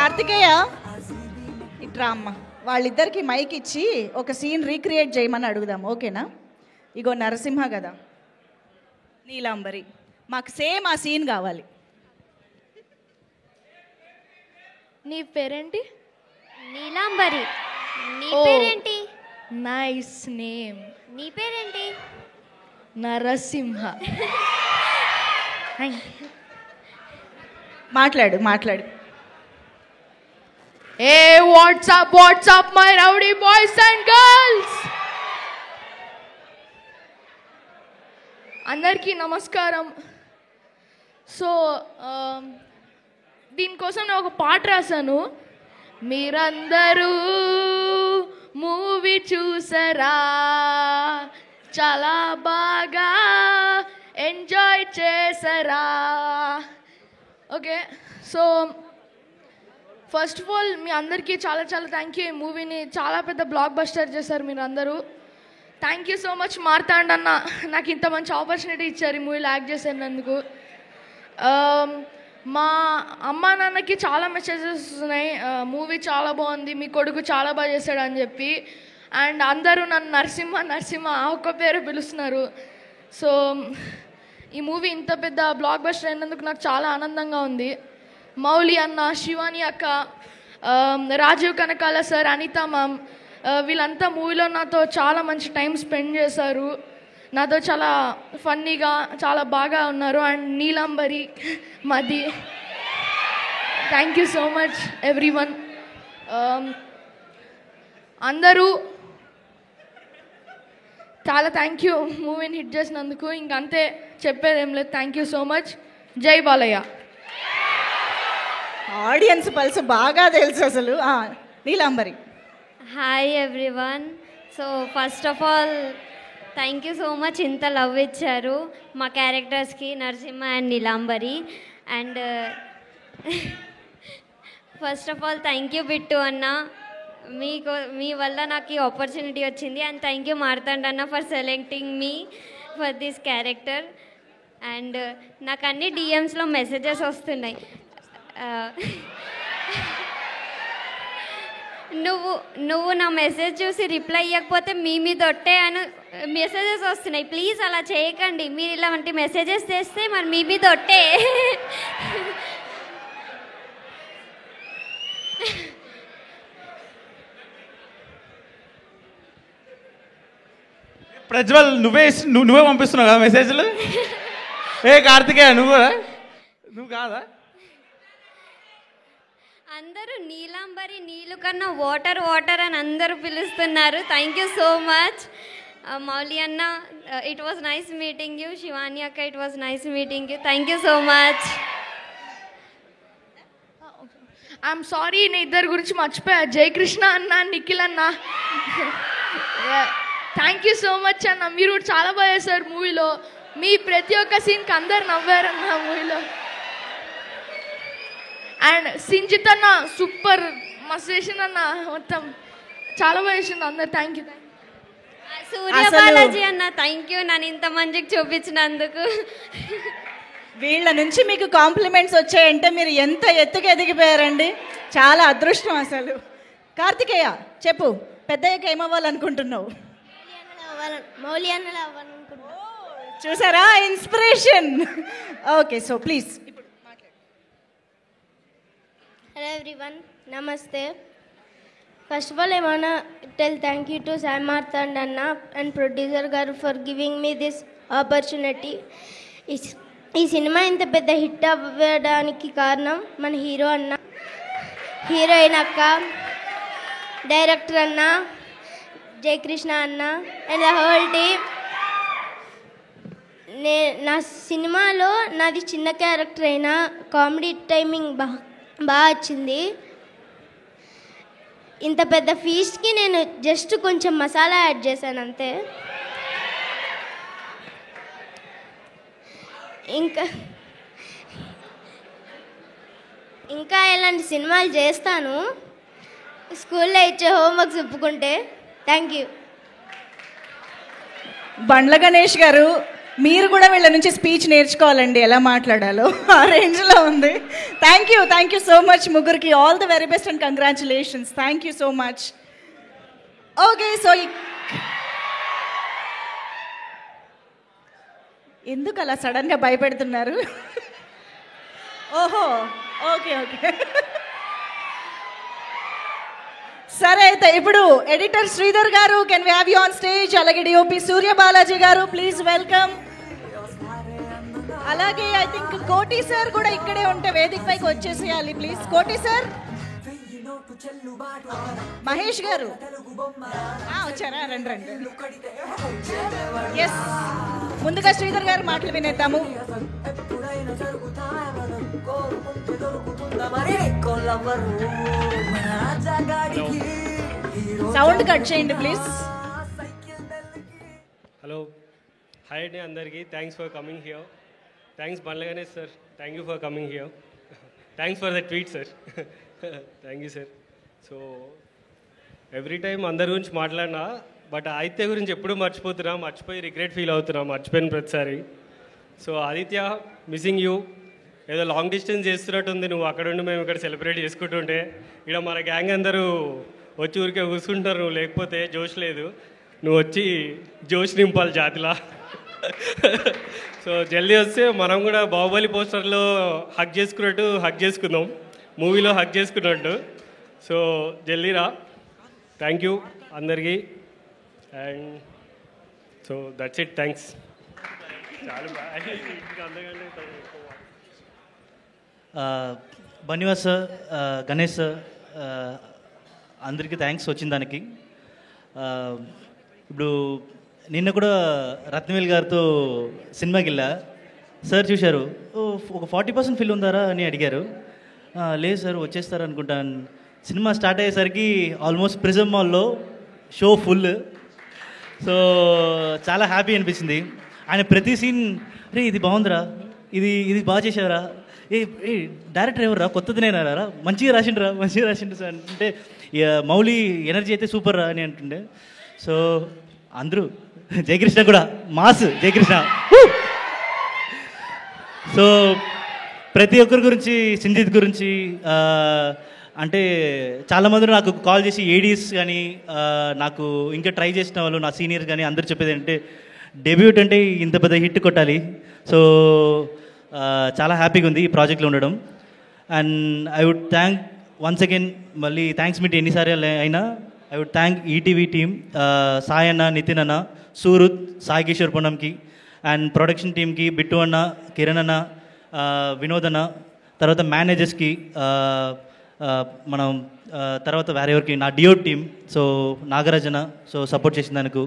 కార్తికేయ ఇట్రా అమ్మ. వాళ్ళిద్దరికి మైక్ ఇచ్చి ఒక సీన్ రీక్రియేట్ చేయమని అడుగుదాం, ఓకేనా? ఇగో నరసింహ కదా, నీలాంబరి, మాకు సేమ్ ఆ సీన్ కావాలి. నీ పేరేంటి? నీలాంబరి. నీ పేరేంటి? Nice name. నీ పేరేంటి? నరసింహ. మాట్లాడు మాట్లాడు. Hey, what's up, my rowdy boys and girls? అందరికీ నమస్కారం. సో దీనికోసం నేను ఒక పాట రాశాను. మీరందరూ మూవీ చూసారా, చాలా బాగా ఎంజాయ్ చేసారా? Okay, so first of all మీ అందరికీ చాలా చాలా థ్యాంక్ యూ. ఈ మూవీని చాలా పెద్ద బ్లాక్ బస్టర్ చేశారు మీరు అందరూ. Thank you so much Marthand అన్న, నాకు ఇంత మంచి ఆపర్చునిటీ ఇచ్చారు ఈ మూవీలో యాక్ట్ చేసేందుకు. మా అమ్మా నాన్నకి చాలా మెసేజెస్ వస్తున్నాయి, మూవీ చాలా బాగుంది, మీ కొడుకు చాలా బాగా చేశాడు అని చెప్పి. అండ్ అందరూ నన్ను నరసింహ నరసింహ ఆ ఒక్క పేరు పిలుస్తున్నారు. సో ఈ మూవీ ఇంత పెద్ద బ్లాక్ బస్టర్ అయినందుకు నాకు చాలా ఆనందంగా ఉంది. మౌలి అన్న, శివాని అక్క, రాజీవ్ కనకాల సార్, అనిత మ్యామ్, వీళ్ళంతా మూవీలో నాతో చాలా మంచి టైం స్పెండ్ చేశారు. నాతో చాలా ఫన్నీగా చాలా బాగా ఉన్నారు. అండ్ నీలాంబరి, మది, thank you so much everyone. అందరూ చాలా థ్యాంక్ యూ మూవీని హిట్ చేసినందుకు. ఇంకంతే, చెప్పేదేం లేదు. Thank you so much. జై బాలయ్య. ఆడియన్స్ పల్స్ బాగా తెలుసు అసలు. Neelambari. Hi everyone. So first of all thank you so much, ఇంత లవ్ ఇచ్చారు మా క్యారెక్టర్స్కి, Narasimha and Neelambari. And first of all thank you Bittu అన్న, మీ వల్ల నాకు ఈ ఆపర్చునిటీ వచ్చింది. అండ్ థ్యాంక్ యూ మార్తాండ్ అన్న for selecting me for this character. And నాకు అన్ని డిఎమ్స్లో మెసేజెస్ వస్తున్నాయి, నువ్వు నా మెసేజ్ చూసి రిప్లై ఇవ్వకపోతే మీ మీద ఒట్టే అని మెసేజెస్ వస్తున్నాయి. ప్లీజ్ అలా చేయకండి, మీరు ఇలాంటి మెసేజెస్ చేస్తే మరి మీ మీద ఒట్టే. ప్రజ్వల్, నువ్వే పంపిస్తున్నావు కదా మెసేజ్లు? ఏ కార్తికేయ, నువ్వు కాదా? అందరూ నీలాంబరి, నీళ్ళు కన్నా వాటర్ వాటర్ అని అందరూ పిలుస్తున్నారు. Thank you so much. Mouli అన్న, it was nice meeting you. Shivani అక్క, it was nice meeting you. Thank you so much. I'm sorry, నేను ఇద్దరి గురించి మర్చిపోయా. జయకృష్ణ అన్న, నిఖిల్ అన్న, థ్యాంక్ యూ సో మచ్ అన్న. మీరు చాలా బాగా చేశారు మూవీలో. మీ ప్రతి ఒక్క సీన్కి అందరు నవ్వారన్న మూవీలో. అండ్ సింజిత్ అన్న సూపర్, మస్తు చేసింది అన్న, మొత్తం చాలా బాగా చేసింది అందరు. Thank you. సూర్య బాలాజీ అన్న, థ్యాంక్ యూ నన్ను ఇంత మంచిగా చూపించినందుకు. వీళ్ళ నుంచి మీకు కాంప్లిమెంట్స్ వచ్చాయంటే మీరు ఎంత ఎత్తుకు ఎదిగిపోయారండి, చాలా అదృష్టం అసలు. కార్తికేయ చెప్పు, పెద్దయ్యక ఏమవ్వాలనుకుంటున్నావు? మౌలి అన్నలా అవ్వాలనుకుంటున్నాను. చూసారా inspiration. Okay, so please. Hello everyone, Namaste. First of all, I want to tell thank you to Sam Marthand Anna and producer Garu for giving me this opportunity. ఈ సినిమా ఇంత పెద్ద హిట్ అవ్వడానికి కారణం మన హీరో అన్న, heroine అక్క, director అన్న, జయకృష్ణ అన్న అండ్ ద హోల్ టీమ్. నా సినిమాలో నాది చిన్న క్యారెక్టర్ అయినా కామెడీ టైమింగ్ బాగా వచ్చింది. ఇంత పెద్ద ఫీస్ట్కి నేను జస్ట్ కొంచెం మసాలా యాడ్ చేశాను అంతే. ఇంకా ఇలాంటి సినిమాలు చేస్తాను, స్కూల్లో ఇచ్చే హోంవర్క్స్ ఒప్పుకుంటే. Thank you. బండ్ల గణేష్ గారు, మీరు కూడా వీళ్ళ నుంచి స్పీచ్ నేర్చుకోవాలండి, ఎలా మాట్లాడాలో ఆ రేంజ్లో ఉంది. థ్యాంక్ యూ సో మచ్ ముగ్గురికి. All the very best and congratulations. Thank you so much. Okay, so ఎందుకు అలా సడన్గా భయపెడుతున్నారు? ఓహో, ఓకే. సరే, అయితే ఇప్పుడు ఎడిటర్ శ్రీధర్ గారు, can we have you on stage. అలాగే డిఓపి సూర్య బాలాజీ గారు, ప్లీజ్ వెల్కమ్. అలాగే ఐ థింక్ కోటి సార్ కూడా ఇక్కడే ఉంటే వేదిక పైకి వచ్చేసేయాలి ప్లీజ్. కోటి సార్, మహేష్ గారు వచ్చారా? రండి. ఎస్, ముందుగా శ్రీధర్ గారు మాటలు వినేద్దాము. సౌండ్ కట్ చేయండి ప్లీజ్. హలో, హాయ్ అండి అందరికీ. Thanks for coming here. Thanks Bandla Ganesh sir, thank you for coming here. Thanks for the tweet sir. Thank you sir. So every time అందరి గురించి మాట్లాడినా, బట్ ఆదిత్య గురించి ఎప్పుడూ మర్చిపోయి రిగ్రెట్ ఫీల్ అవుతున్నా మర్చిపోయిన ప్రతిసారి. So Aditya, missing you. ఏదో లాంగ్ డిస్టెన్స్ చేస్తున్నట్టుంది నువ్వు అక్కడ ఉండి మేము ఇక్కడ సెలబ్రేట్ చేసుకుంటుంటే. ఇక్కడ మన గ్యాంగ్ అందరూ వచ్చి ఊరికే కూర్చుంటారు, నువ్వు లేకపోతే జోష్ లేదు. నువ్వు వచ్చి జోష్ నింపాలి జాతిలా. సో జల్దీ వస్తే మనం కూడా బాహుబలి పోస్టర్లో హగ్ చేసుకున్నట్టు హగ్ చేసుకుందాం, మూవీలో హగ్ చేసుకున్నట్టు. సో జల్దీ రా. థ్యాంక్ యూ అందరికీ. And so that's it. Thanks. చాలా బన్నివాస్ సార్, గణేష్ సార్, అందరికీ థ్యాంక్స్ వచ్చిన దానికి. ఇప్పుడు నిన్న కూడా రత్నవేల్ గారితో సినిమాకి వెళ్ళా. సార్ చూశారు, ఒక 40% ఫిల్ ఉందారా అని అడిగారు. లేదు సార్ వచ్చేస్తారు అనుకుంటాను. సినిమా స్టార్ట్ అయ్యేసరికి ఆల్మోస్ట్ ప్రిజమ్ మాల్లో షో ఫుల్. సో చాలా హ్యాపీ అనిపించింది. ఆయన ప్రతి సీన్, రే ఇది బాగుందిరా, ఇది బాగా చేశారా, ఏ డైరెక్టర్ ఎవరు రా, కొత్తదినేనారా, మంచిగా రాసిండ్రు సార్ అంటే, మౌలి ఎనర్జీ అయితే సూపర్ రా అని అంటుండే. సో అందరూ, జయకృష్ణ కూడా మాస్, జయకృష్ణ. సో ప్రతి ఒక్కరి గురించి, సింజిత్ గురించి అంటే చాలామంది నాకు కాల్ చేసి ఏడీస్ కానీ నాకు ఇంకా ట్రై చేసిన వాళ్ళు నా సీనియర్స్ కానీ అందరూ చెప్పేది అంటే, డెబ్యూట్ అంటే ఇంత పెద్ద హిట్ కొట్టాలి. సో చాలా హ్యాపీగా ఉంది ఈ ప్రాజెక్ట్లో ఉండడం. And I would thank once again, మళ్ళీ థ్యాంక్స్ మీట్ ఎన్నిసార్లు అయినా I would thank ETV team, Sai అన్న, నితిన్ అన్న, సూరుత్, సాయి కిషోర్ పొన్నంకి, అండ్ ప్రొడక్షన్ టీమ్కి బిట్టు అన్న, కిరణ్ అన్న, వినోద్ అన్న, తర్వాత మేనేజర్స్కి, మనం తర్వాత వేరే ఎవరికి, నా డియో టీమ్, సో నాగరాజన, సో సపోర్ట్ చేసిన దానికి.